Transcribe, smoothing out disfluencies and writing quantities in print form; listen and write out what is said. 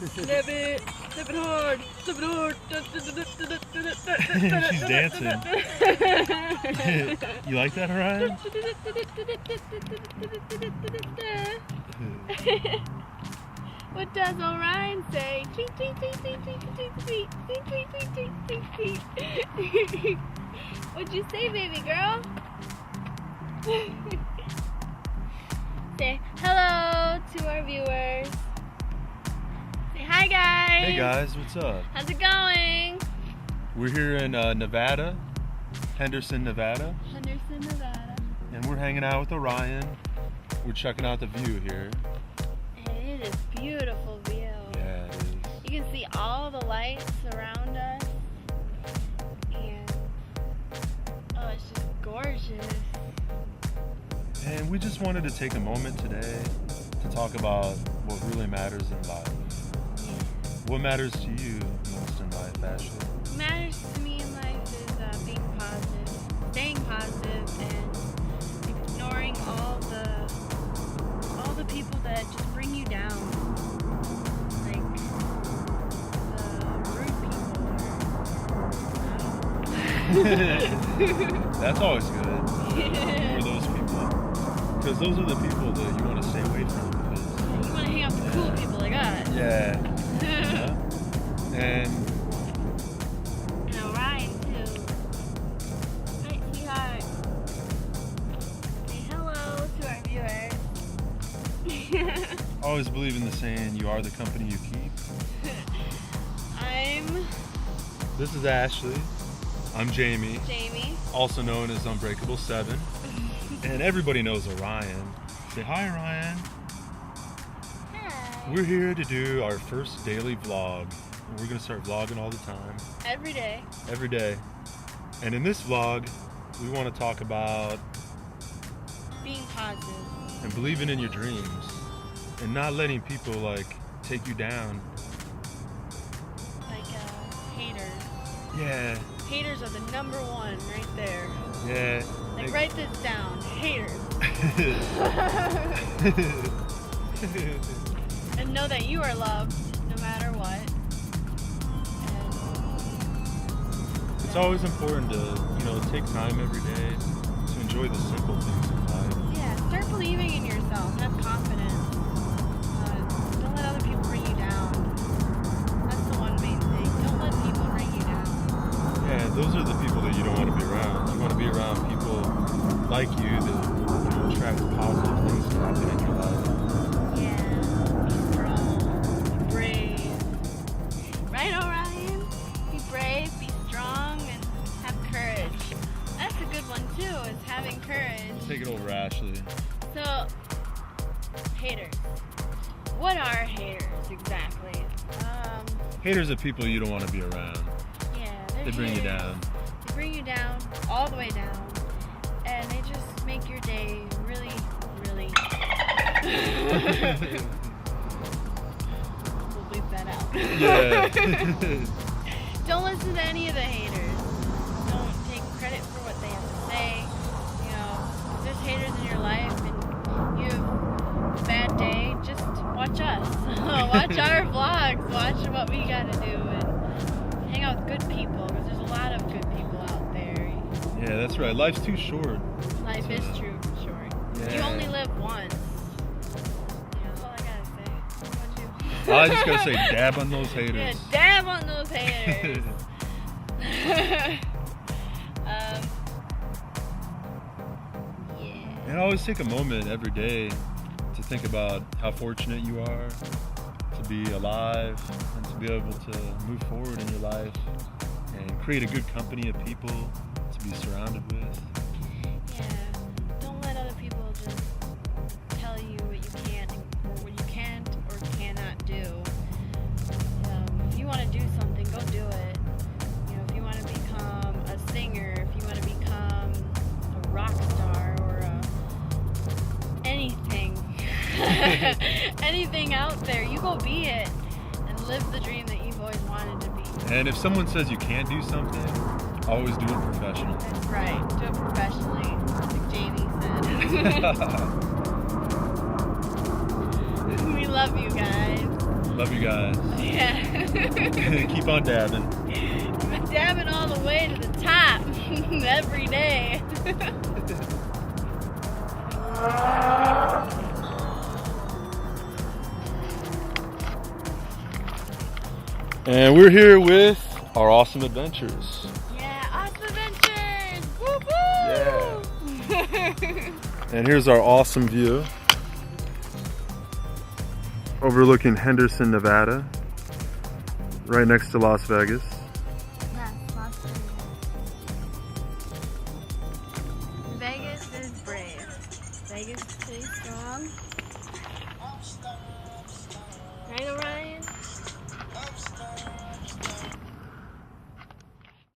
Snip it hard, snip it hard. She's dancing. You like that, Ryan? What does Orion say? Tweet, tweet, tweet, tweet, tweet, tweet, tweet, tweet, tweet, tweet, tweet, tweet, tweet. What'd you say, baby girl? Say hello to our viewers. Say hi, guys. Hey guys, what's up? How's it going? We're here in Nevada, Henderson, Nevada. Henderson, Nevada. And we're hanging out with Orion. We're checking out the view here. And it is beautiful view. Yeah, it is. You can see all the lights around us. And oh, it's just gorgeous. And we just wanted to take a moment today to talk about what really matters in life. What matters to you most in life, Ashley? What matters to me in life is being positive, staying positive, and ignoring all the people that just bring you down, like the rude people. That's always good. Ignore those people, because those are the people that you want to stay away from. Because you want to hang out with the cool people like us. Yeah. And Orion too. Hi, sweetheart. Say hello to our viewers. I always believe in the saying, you are the company you keep. This is Ashley. I'm Jamie. Also known as Unbreakable 7. And everybody knows Orion. Say hi, Orion. Hi. We're here to do our first daily vlog. We're going to start vlogging all the time. Every day. Every day. And in this vlog, we want to talk about Being positive. and believing in your dreams. And not letting people, take you down. Like, haters. Yeah. Haters are the number one right there. Yeah. Like, write this down. Haters. And know that you are loved no matter what. It's always important to, take time every day to enjoy the simple things in life. Yeah, start believing in yourself. Have confidence. Don't let other people bring you down. That's the one main thing. Don't let people bring you down. Yeah, those are the people that you don't want to be around. You want to be around people like you that attract positive things to happen in your life. Yeah, be strong, be brave. Right, Orion? Be brave, be strong, and have courage. That's a good one too, is having courage. Take it over, Ashley. So, haters. What are haters exactly? Haters are people you don't want to be around. Yeah, They bring you down. They bring you down, all the way down, and they just make your day really, really. We'll bleep that out. Yeah. Don't listen to any of the haters. Don't take credit for what they have to say. If there's haters in your life and you have a bad day, just watch us. Watch our vlogs. Watch what we gotta do and hang out with good people, because there's a lot of good people out there. Yeah, that's right. Life's too short. Life is true short. Yeah. You only live once. That's all I gotta say. What about you? I just gotta say, dab on those haters. Yeah, dab on those haters. Yeah. And always take a moment every day to think about how fortunate you are to be alive and to be able to move forward in your life and create a good company of people to be surrounded with. Yeah. Don't let other people just tell you what you can't or cannot do. If you want to do something, go do it. If you want to become a singer, if you want to become a rock star or anything, anything out there, you go be it and live the dream that you've always wanted to be. And if someone says you can't do something, always do it professionally. That's right. Do it professionally, like Jamie said. We love you guys. Love you guys. Yeah. Keep on dabbing. I'm dabbing all the way to the top every day. And we're here with our awesome adventures. Yeah, awesome adventures! Woo woo! Yeah. And here's our awesome view. Overlooking Henderson, Nevada. Right next to Las Vegas. Yes, Las Vegas. Vegas is brave. Vegas stays strong. Right, Orion?